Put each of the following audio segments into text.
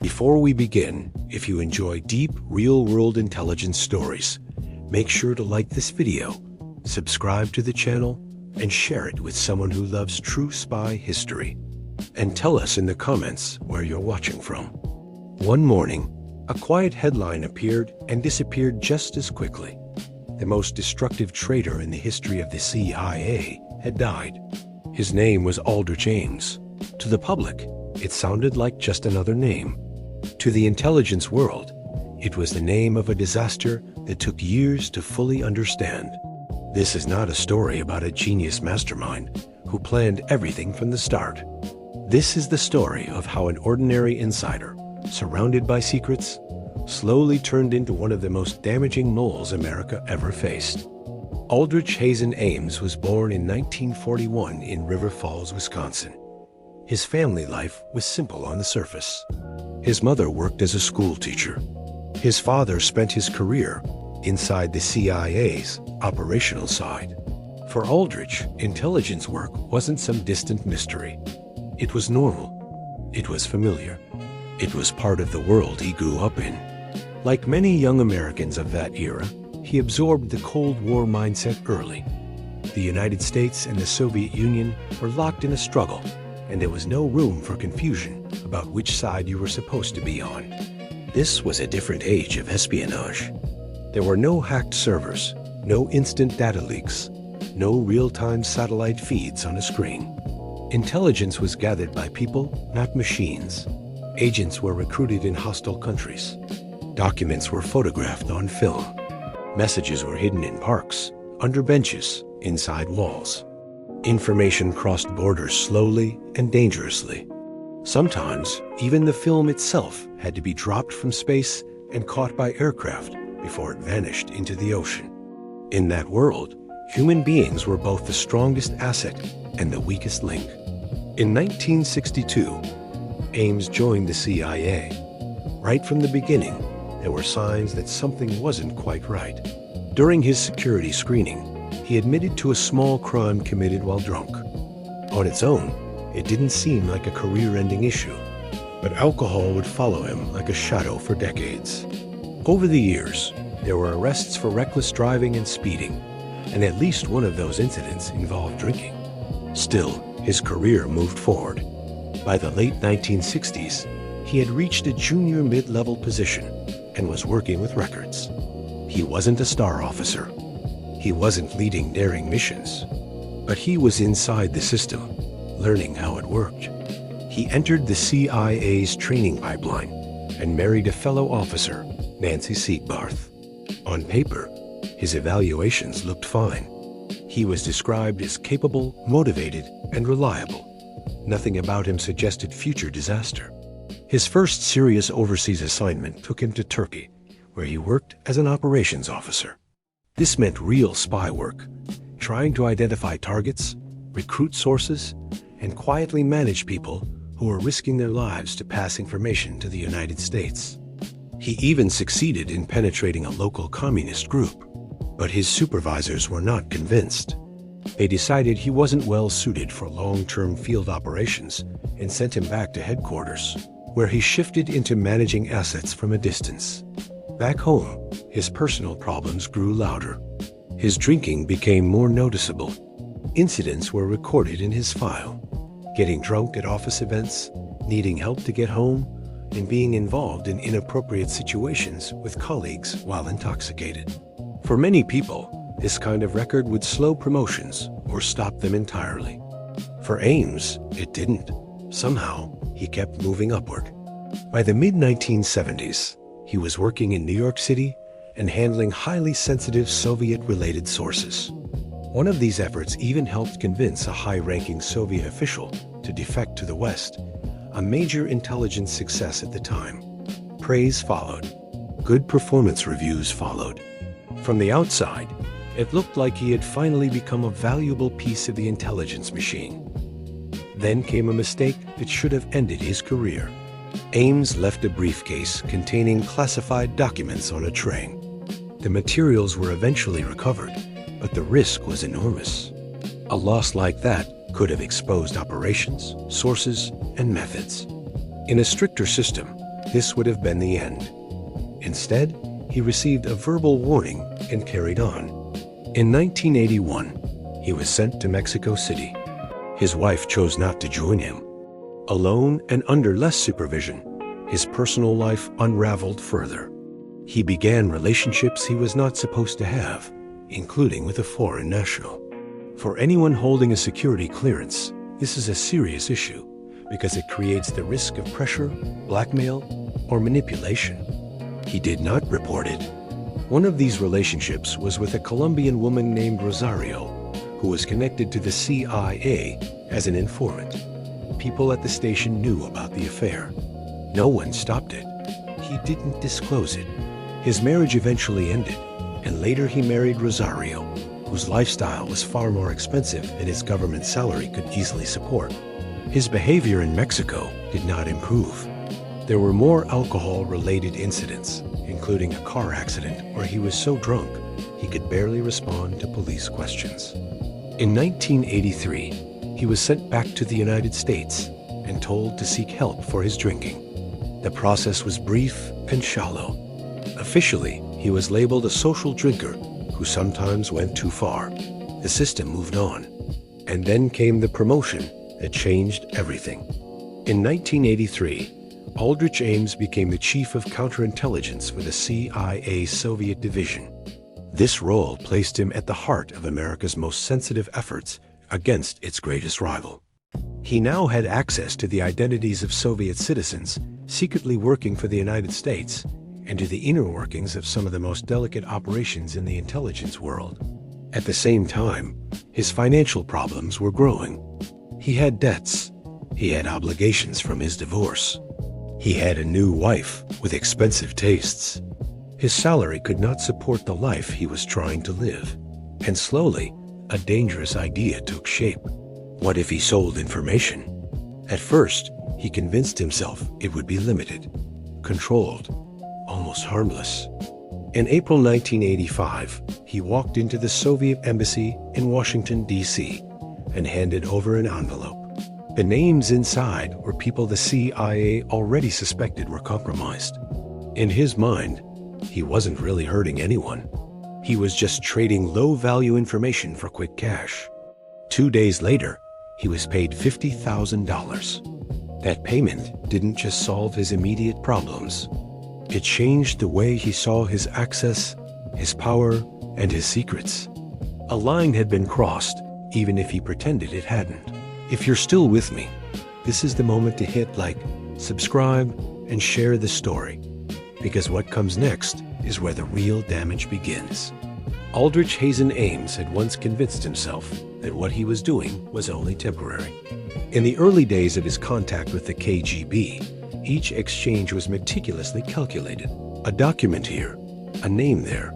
Before we begin, if you enjoy deep, real-world intelligence stories, make sure to like this video, subscribe to the channel, and share it with someone who loves true spy history. And tell us in the comments where you're watching from. One morning, a quiet headline appeared and disappeared just as quickly. The most destructive traitor in the history of the CIA had died. His name was Aldrich Ames. To the public, it sounded like just another name. To the intelligence world, it was the name of a disaster that took years to fully understand. This is not a story about a genius mastermind who planned everything from the start. This is the story of how an ordinary insider, surrounded by secrets, slowly turned into one of the most damaging moles America ever faced. Aldrich Hazen Ames was born in 1941 in River Falls, Wisconsin. His family life was simple on the surface. His mother worked as a school teacher. His father spent his career inside the CIA's operational side. For Aldrich, intelligence work wasn't some distant mystery. It was normal. It was familiar. It was part of the world he grew up in. Like many young Americans of that era, he absorbed the Cold War mindset early. The United States and the Soviet Union were locked in a struggle, and there was no room for confusion about which side you were supposed to be on. This was a different age of espionage. There were no hacked servers, no instant data leaks, no real-time satellite feeds on a screen. Intelligence was gathered by people, not machines. Agents were recruited in hostile countries. Documents were photographed on film. Messages were hidden in parks, under benches, inside walls. Information crossed borders slowly and dangerously. Sometimes, even the film itself had to be dropped from space and caught by aircraft before it vanished into the ocean. In that world, human beings were both the strongest asset and the weakest link. In 1962, Ames joined the CIA. Right from the beginning, there were signs that something wasn't quite right. During his security screening, he admitted to a small crime committed while drunk. On its own, it didn't seem like a career-ending issue, but alcohol would follow him like a shadow for decades. Over the years, there were arrests for reckless driving and speeding, and at least one of those incidents involved drinking. Still, his career moved forward. By the late 1960s, he had reached a junior mid-level position and was working with records. He wasn't a star officer. He wasn't leading daring missions, but he was inside the system, learning how it worked. He entered the CIA's training pipeline and married a fellow officer, Nancy Siegbarth. On paper, his evaluations looked fine. He was described as capable, motivated, and reliable. Nothing about him suggested future disaster. His first serious overseas assignment took him to Turkey, where he worked as an operations officer. This meant real spy work, trying to identify targets, recruit sources, and quietly manage people who were risking their lives to pass information to the United States. He even succeeded in penetrating a local communist group, but his supervisors were not convinced. They decided he wasn't well suited for long-term field operations and sent him back to headquarters, where he shifted into managing assets from a distance. Back home, his personal problems grew louder. His drinking became more noticeable. Incidents were recorded in his file. Getting drunk at office events, needing help to get home, and being involved in inappropriate situations with colleagues while intoxicated. For many people, this kind of record would slow promotions or stop them entirely. For Ames, it didn't. Somehow, he kept moving upward. By the mid-1970s, he was working in New York City and handling highly sensitive Soviet-related sources. One of these efforts even helped convince a high-ranking Soviet official to defect to the West, a major intelligence success at the time. Praise followed. Good performance reviews followed. From the outside, it looked like he had finally become a valuable piece of the intelligence machine. Then came a mistake that should have ended his career. Ames left a briefcase containing classified documents on a train. The materials were eventually recovered, but the risk was enormous. A loss like that could have exposed operations, sources, and methods. In a stricter system, this would have been the end. Instead, he received a verbal warning and carried on. In 1981, he was sent to Mexico City. His wife chose not to join him. Alone and under less supervision, his personal life unraveled further. He began relationships he was not supposed to have, including with a foreign national. For anyone holding a security clearance, this is a serious issue because it creates the risk of pressure, blackmail, or manipulation. He did not report it. One of these relationships was with a Colombian woman named Rosario, who was connected to the CIA as an informant. People at the station knew about the affair. No one stopped it. He didn't disclose it. His marriage eventually ended, and later he married Rosario, whose lifestyle was far more expensive than his government salary could easily support. His behavior in Mexico did not improve. There were more alcohol-related incidents, including a car accident where he was so drunk he could barely respond to police questions. In 1983, he was sent back to the United States and told to seek help for his drinking. The process was brief and shallow. Officially, he was labeled a social drinker who sometimes went too far. The system moved on. And then came the promotion that changed everything. In 1983, Aldrich Ames became the chief of counterintelligence for the CIA Soviet division. This role placed him at the heart of America's most sensitive efforts against its greatest rival. He now had access to the identities of Soviet citizens secretly working for the United States and to the inner workings of some of the most delicate operations in the intelligence world. At the same time, his financial problems were growing. He had debts. He had obligations from his divorce. He had a new wife with expensive tastes. His salary could not support the life he was trying to live. And slowly, a dangerous idea took shape. What if he sold information? At first, he convinced himself it would be limited, controlled, almost harmless. In April 1985, he walked into the Soviet embassy in Washington, D.C., and handed over an envelope. The names inside were people the CIA already suspected were compromised. In his mind, he wasn't really hurting anyone. He was just trading low-value information for quick cash. 2 days later, he was paid $50,000. That payment didn't just solve his immediate problems. It changed the way he saw his access, his power, and his secrets. A line had been crossed, even if he pretended it hadn't. If you're still with me, this is the moment to hit like, subscribe, and share the story, because what comes next is where the real damage begins. Aldrich Hazen Ames had once convinced himself that what he was doing was only temporary. In the early days of his contact with the KGB, each exchange was meticulously calculated. A document here, a name there,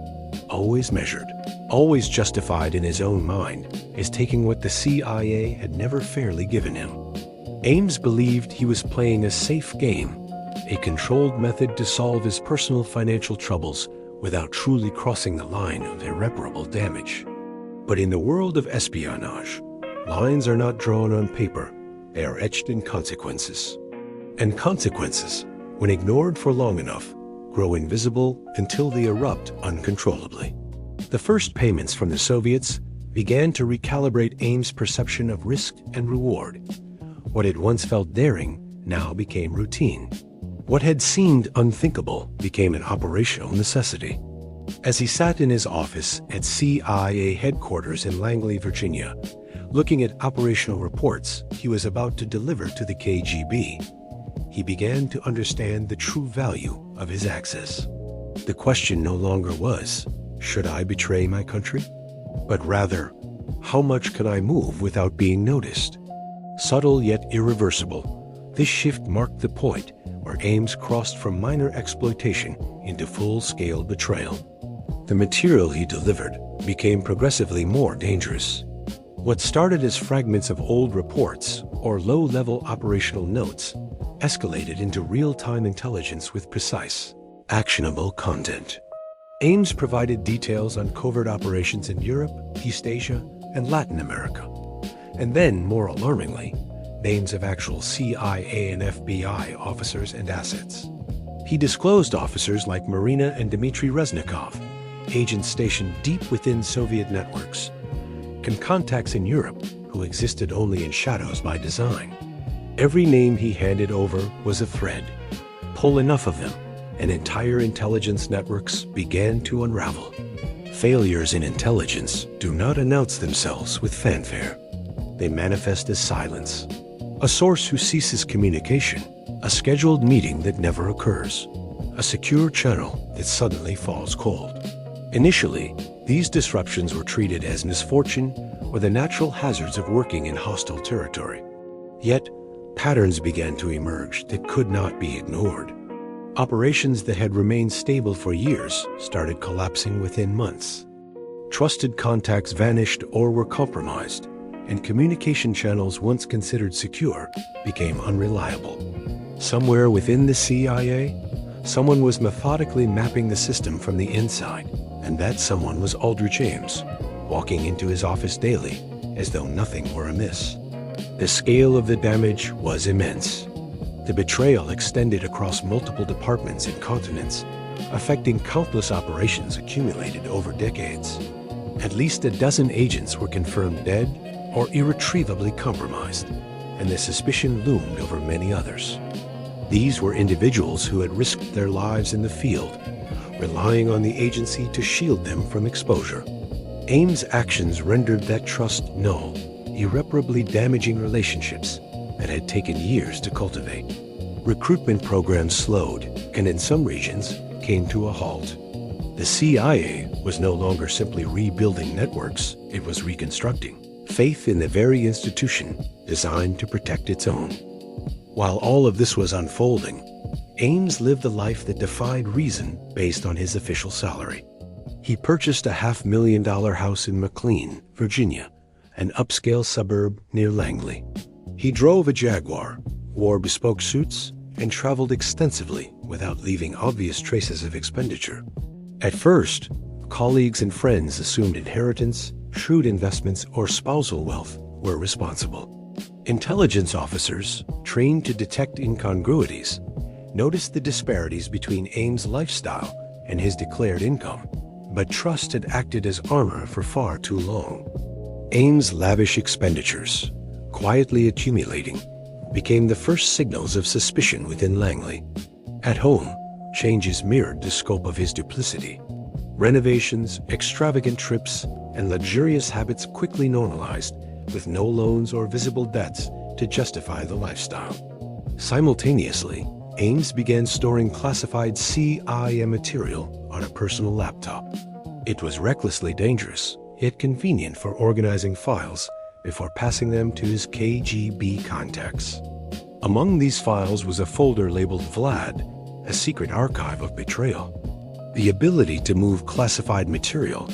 always measured, always justified in his own mind as taking what the CIA had never fairly given him. Ames believed he was playing a safe game, a controlled method to solve his personal financial troubles without truly crossing the line of irreparable damage. But in the world of espionage, lines are not drawn on paper, they are etched in consequences. And consequences, when ignored for long enough, grow invisible until they erupt uncontrollably. The first payments from the Soviets began to recalibrate Ames' perception of risk and reward. What had once felt daring now became routine. What had seemed unthinkable became an operational necessity. As he sat in his office at CIA headquarters in Langley, Virginia, looking at operational reports he was about to deliver to the KGB, he began to understand the true value of his access. The question no longer was, should I betray my country? But rather, how much can I move without being noticed? Subtle yet irreversible, this shift marked the point where Ames crossed from minor exploitation into full-scale betrayal. The material he delivered became progressively more dangerous. What started as fragments of old reports or low-level operational notes escalated into real-time intelligence with precise, actionable content. Ames provided details on covert operations in Europe, East Asia, and Latin America. And then, more alarmingly, names of actual CIA and FBI officers and assets. He disclosed officers like Marina and Dmitry Reznikov, agents stationed deep within Soviet networks, and contacts in Europe who existed only in shadows by design. Every name he handed over was a thread. Pull enough of them, and entire intelligence networks began to unravel. Failures in intelligence do not announce themselves with fanfare. They manifest as silence. A source who ceases communication, a scheduled meeting that never occurs, a secure channel that suddenly falls cold. Initially, these disruptions were treated as misfortune or the natural hazards of working in hostile territory. Yet, patterns began to emerge that could not be ignored. Operations that had remained stable for years started collapsing within months. Trusted contacts vanished or were compromised, and communication channels once considered secure became unreliable. Somewhere within the CIA, someone was methodically mapping the system from the inside, and that someone was Aldrich Ames, walking into his office daily as though nothing were amiss. The scale of the damage was immense. The betrayal extended across multiple departments and continents, affecting countless operations accumulated over decades. At least a dozen agents were confirmed dead or irretrievably compromised, and the suspicion loomed over many others. These were individuals who had risked their lives in the field, relying on the agency to shield them from exposure. Ames' actions rendered that trust null, irreparably damaging relationships that had taken years to cultivate. Recruitment programs slowed, and in some regions, came to a halt. The CIA was no longer simply rebuilding networks, it was reconstructing faith in the very institution designed to protect its own. While all of this was unfolding, Ames lived a life that defied reason based on his official salary. He purchased a $500,000 house in McLean, Virginia, an upscale suburb near Langley. He drove a Jaguar, wore bespoke suits, and traveled extensively without leaving obvious traces of expenditure. At first, colleagues and friends assumed inheritance, shrewd investments, or spousal wealth were responsible. Intelligence officers, trained to detect incongruities, noticed the disparities between Ames' lifestyle and his declared income, but trust had acted as armor for far too long. Ames' lavish expenditures, quietly accumulating, became the first signals of suspicion within Langley. At home, changes mirrored the scope of his duplicity. Renovations, extravagant trips, and luxurious habits quickly normalized, with no loans or visible debts to justify the lifestyle. Simultaneously, Ames began storing classified CIA material on a personal laptop. It was recklessly dangerous, yet convenient for organizing files before passing them to his KGB contacts. Among these files was a folder labeled Vlad, a secret archive of betrayal. The ability to move classified material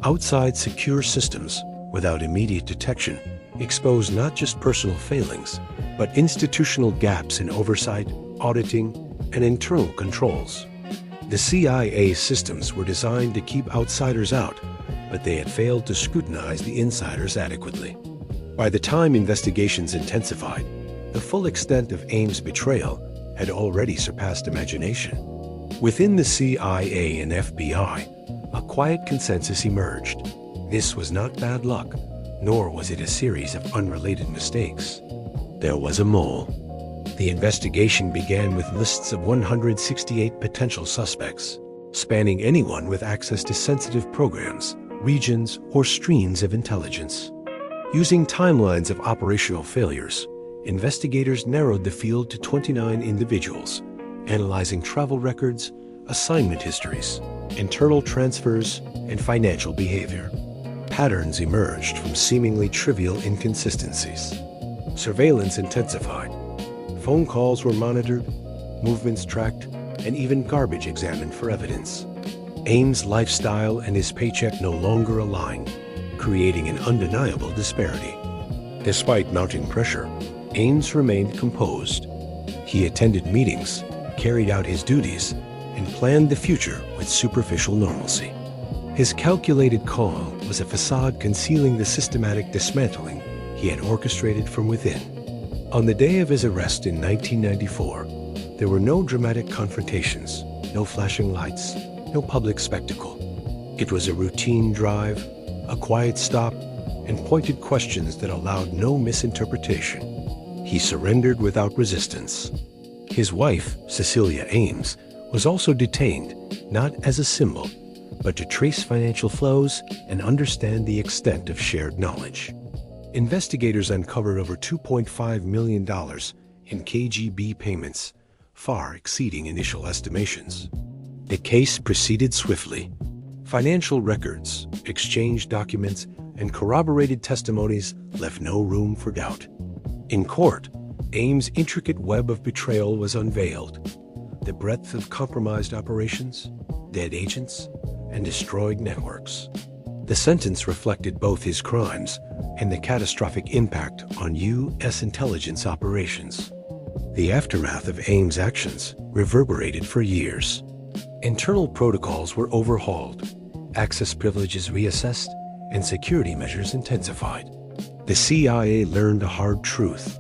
outside secure systems without immediate detection exposed not just personal failings, but institutional gaps in oversight, auditing, and internal controls. The CIA systems were designed to keep outsiders out, but they had failed to scrutinize the insiders adequately. By the time investigations intensified, the full extent of Ames' betrayal had already surpassed imagination. Within the CIA and FBI, a quiet consensus emerged. This was not bad luck, nor was it a series of unrelated mistakes. There was a mole. The investigation began with lists of 168 potential suspects, spanning anyone with access to sensitive programs, regions, or streams of intelligence. Using timelines of operational failures, investigators narrowed the field to 29 individuals, analyzing travel records, assignment histories, internal transfers, and financial behavior. Patterns emerged from seemingly trivial inconsistencies. Surveillance intensified. Phone calls were monitored, movements tracked, and even garbage examined for evidence. Ames' lifestyle and his paycheck no longer aligned, creating an undeniable disparity. Despite mounting pressure, Ames remained composed. He attended meetings, carried out his duties, and planned the future with superficial normalcy. His calculated calm was a facade concealing the systematic dismantling he had orchestrated from within. On the day of his arrest in 1994, There were no dramatic confrontations, no flashing lights, no public spectacle. It was a routine drive, a quiet stop, and pointed questions that allowed no misinterpretation. He surrendered without resistance. His wife, Cecilia Ames, was also detained, not as a symbol, but to trace financial flows and understand the extent of shared knowledge. Investigators uncovered over $2.5 million in KGB payments, far exceeding initial estimations. The case proceeded swiftly. Financial records, exchanged documents, and corroborated testimonies left no room for doubt. In court, Ames' intricate web of betrayal was unveiled. The breadth of compromised operations, dead agents, and destroyed networks. The sentence reflected both his crimes and the catastrophic impact on U.S. intelligence operations. The aftermath of Ames' actions reverberated for years. Internal protocols were overhauled, access privileges reassessed, and security measures intensified. The CIA learned a hard truth.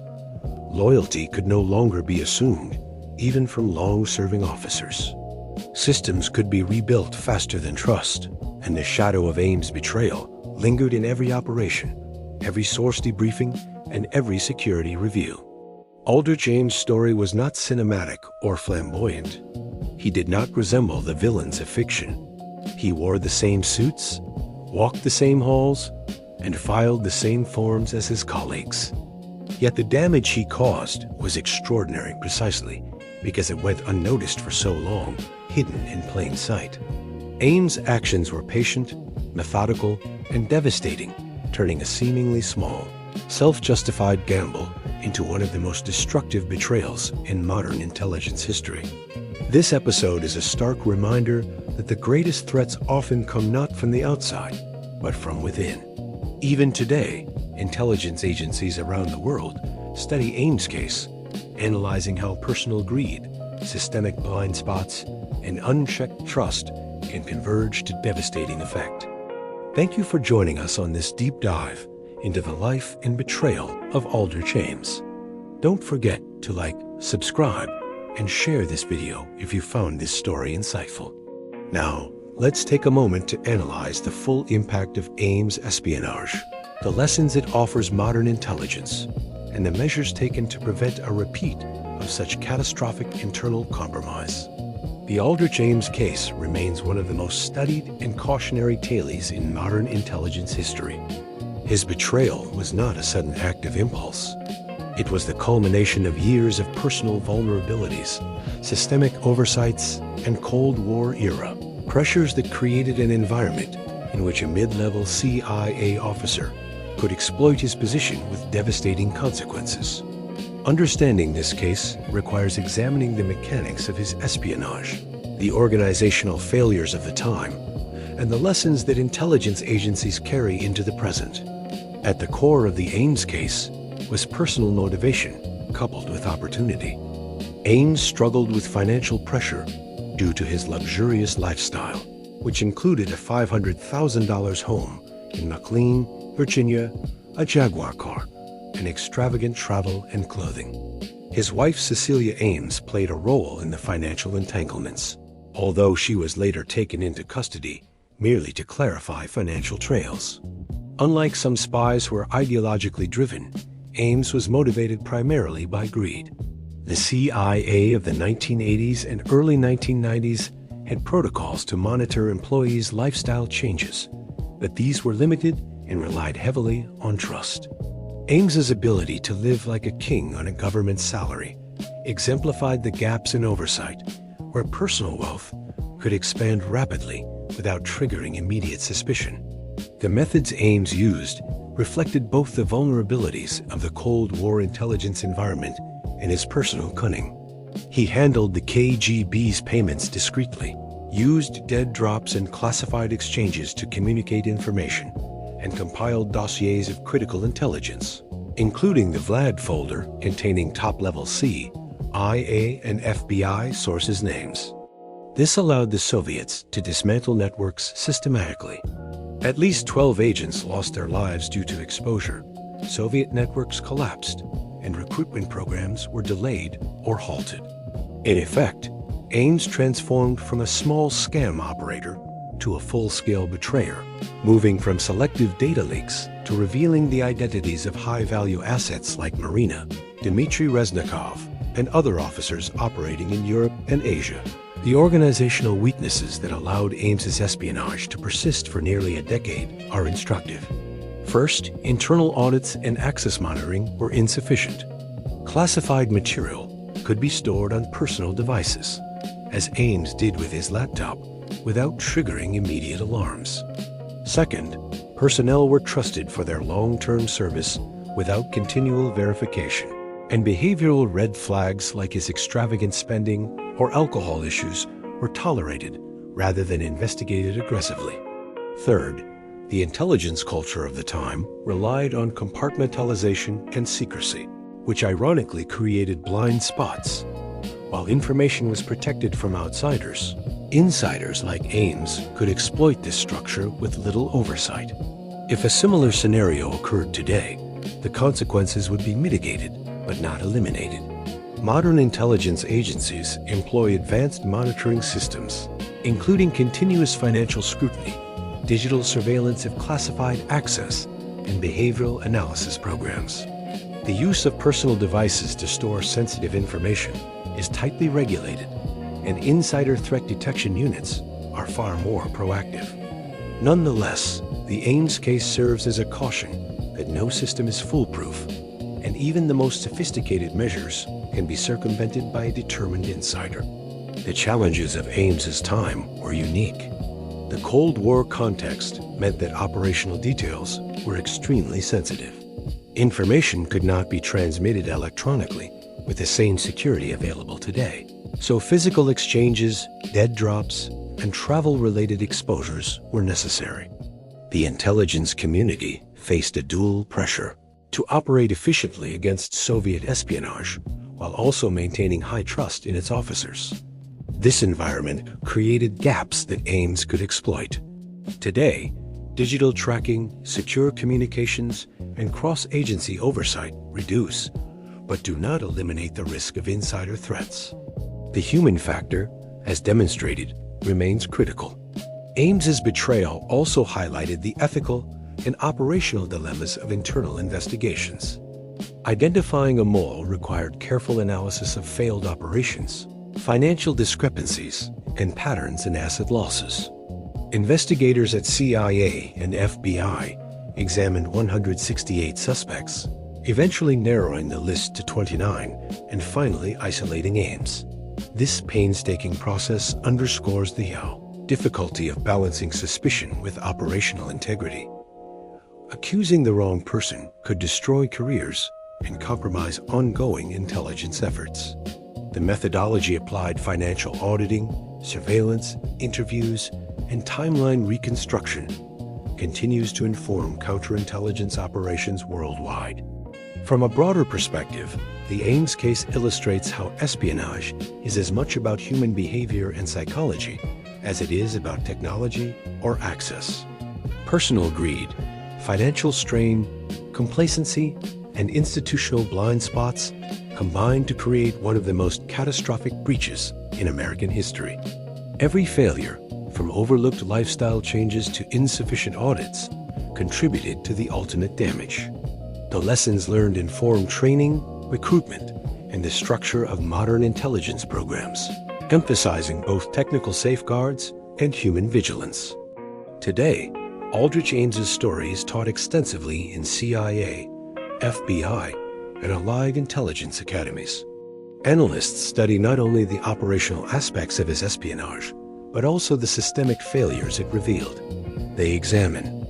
Loyalty could no longer be assumed, even from long-serving officers. Systems could be rebuilt faster than trust, and the shadow of Ames' betrayal lingered in every operation, every source debriefing, and every security review. Aldrich Ames' story was not cinematic or flamboyant. He did not resemble the villains of fiction. He wore the same suits, walked the same halls, and filed the same forms as his colleagues. Yet the damage he caused was extraordinary precisely because it went unnoticed for so long, hidden in plain sight. Ames' actions were patient, methodical, and devastating, turning a seemingly small, self-justified gamble into one of the most destructive betrayals in modern intelligence history. This episode is a stark reminder that the greatest threats often come not from the outside, but from within. Even today, intelligence agencies around the world study Ames' case, analyzing how personal greed, systemic blind spots, and unchecked trust can converge to devastating effect. Thank you for joining us on this deep dive into the life and betrayal of Aldrich Ames. Don't forget to like, subscribe, and share this video if you found this story insightful. Now, let's take a moment to analyze the full impact of Ames' espionage, the lessons it offers modern intelligence, and the measures taken to prevent a repeat of such catastrophic internal compromise. The Aldrich Ames case remains one of the most studied and cautionary tales in modern intelligence history. His betrayal was not a sudden act of impulse. It was the culmination of years of personal vulnerabilities, systemic oversights, and Cold War era pressures that created an environment in which a mid-level CIA officer could exploit his position with devastating consequences. Understanding this case requires examining the mechanics of his espionage, the organizational failures of the time, and the lessons that intelligence agencies carry into the present. At the core of the Ames case was personal motivation coupled with opportunity. Ames struggled with financial pressure due to his luxurious lifestyle, which included a $500,000 home in McLean, Virginia, a Jaguar car, and extravagant travel and clothing. His wife Cecilia Ames played a role in the financial entanglements, although she was later taken into custody merely to clarify financial trails. Unlike some spies who were ideologically driven, Ames was motivated primarily by greed. The CIA of the 1980s and early 1990s had protocols to monitor employees' lifestyle changes, but these were limited and relied heavily on trust. Ames's ability to live like a king on a government salary exemplified the gaps in oversight, where personal wealth could expand rapidly without triggering immediate suspicion. The methods Ames used reflected both the vulnerabilities of the Cold War intelligence environment and his personal cunning. He handled the KGB's payments discreetly, used dead drops and classified exchanges to communicate information, and compiled dossiers of critical intelligence, including the Vlad folder containing top-level CIA and FBI sources' names. This allowed the Soviets to dismantle networks systematically. At least 12 agents lost their lives due to exposure. Soviet networks collapsed, and recruitment programs were delayed or halted. In effect, Ames transformed from a small scam operator to a full-scale betrayer, moving from selective data leaks to revealing the identities of high-value assets like Marina, Dmitry Reznikov, and other officers operating in Europe and Asia. The organizational weaknesses that allowed Ames's espionage to persist for nearly a decade are instructive. First, internal audits and access monitoring were insufficient. Classified material could be stored on personal devices, as Ames did with his laptop, without triggering immediate alarms. Second, personnel were trusted for their long-term service without continual verification, and behavioral red flags like his extravagant spending or alcohol issues were tolerated rather than investigated aggressively. Third, the intelligence culture of the time relied on compartmentalization and secrecy, which ironically created blind spots. While information was protected from outsiders, insiders like Ames could exploit this structure with little oversight. If a similar scenario occurred today, the consequences would be mitigated, but not eliminated. Modern intelligence agencies employ advanced monitoring systems, including continuous financial scrutiny, digital surveillance of classified access, and behavioral analysis programs. The use of personal devices to store sensitive information is tightly regulated, and insider threat detection units are far more proactive. Nonetheless, the Ames case serves as a caution that no system is foolproof, and even the most sophisticated measures can be circumvented by a determined insider. The challenges of Ames's time were unique. The Cold War context meant that operational details were extremely sensitive. Information could not be transmitted electronically with the same security available today. So physical exchanges, dead drops, and travel-related exposures were necessary. The intelligence community faced a dual pressure to operate efficiently against Soviet espionage while also maintaining high trust in its officers. This environment created gaps that Ames could exploit. Today, digital tracking, secure communications, and cross-agency oversight reduce, but do not eliminate the risk of insider threats. The human factor, as demonstrated, remains critical. Ames's betrayal also highlighted the ethical and operational dilemmas of internal investigations. Identifying a mole required careful analysis of failed operations, financial discrepancies, and patterns in asset losses. Investigators at CIA and FBI examined 168 suspects, eventually narrowing the list to 29 and finally isolating Ames. This painstaking process underscores the difficulty of balancing suspicion with operational integrity. Accusing the wrong person could destroy careers and compromise ongoing intelligence efforts. The methodology applied financial auditing, surveillance, interviews, and timeline reconstruction continues to inform counterintelligence operations worldwide. From a broader perspective, the Ames case illustrates how espionage is as much about human behavior and psychology as it is about technology or access. Personal greed, financial strain, complacency, and institutional blind spots combine to create one of the most catastrophic breaches in American history. Every failure, from overlooked lifestyle changes to insufficient audits, contributed to the ultimate damage. The lessons learned inform training, recruitment, and the structure of modern intelligence programs, emphasizing both technical safeguards and human vigilance. Today, Aldrich Ames's story is taught extensively in CIA, FBI, and allied intelligence academies. Analysts study not only the operational aspects of his espionage, but also the systemic failures it revealed. They examine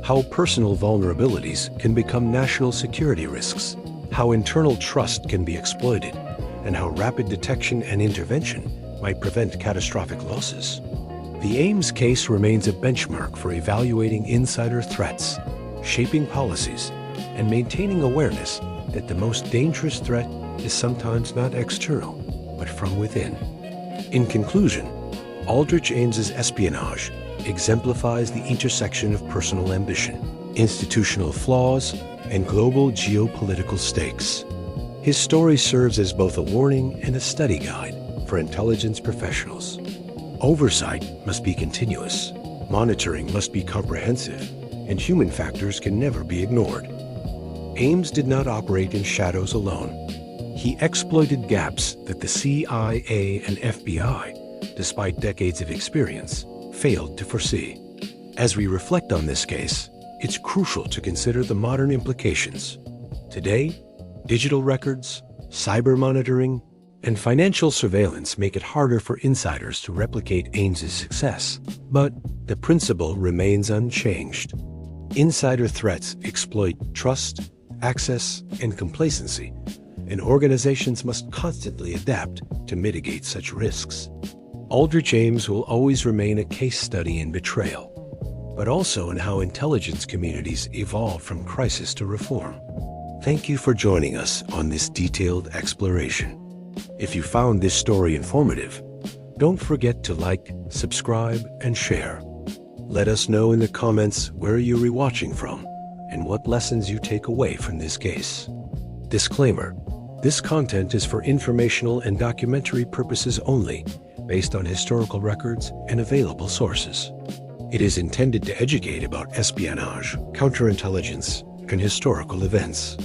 how personal vulnerabilities can become national security risks, how internal trust can be exploited, and how rapid detection and intervention might prevent catastrophic losses. The Ames case remains a benchmark for evaluating insider threats, shaping policies, and maintaining awareness that the most dangerous threat is sometimes not external, but from within. In conclusion, Aldrich Ames's espionage exemplifies the intersection of personal ambition, institutional flaws, and global geopolitical stakes. His story serves as both a warning and a study guide, for intelligence professionals. Oversight must be continuous, monitoring must be comprehensive, and human factors can never be ignored. Ames did not operate in shadows alone. He exploited gaps that the CIA and FBI, despite decades of experience, failed to foresee. As we reflect on this case, it's crucial to consider the modern implications. Today, digital records, cyber monitoring, and financial surveillance make it harder for insiders to replicate Ames's success. But the principle remains unchanged. Insider threats exploit trust, access, and complacency, and organizations must constantly adapt to mitigate such risks. Aldrich Ames will always remain a case study in betrayal, but also in how intelligence communities evolve from crisis to reform. Thank you for joining us on this detailed exploration. If you found this story informative, don't forget to like, subscribe, and share. Let us know in the comments where you're rewatching from and what lessons you take away from this case. Disclaimer: this content is for informational and documentary purposes only, based on historical records and available sources. It is intended to educate about espionage, counterintelligence, and historical events.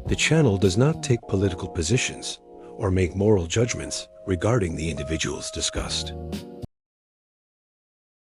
The channel does not take political positions or make moral judgments regarding the individuals discussed.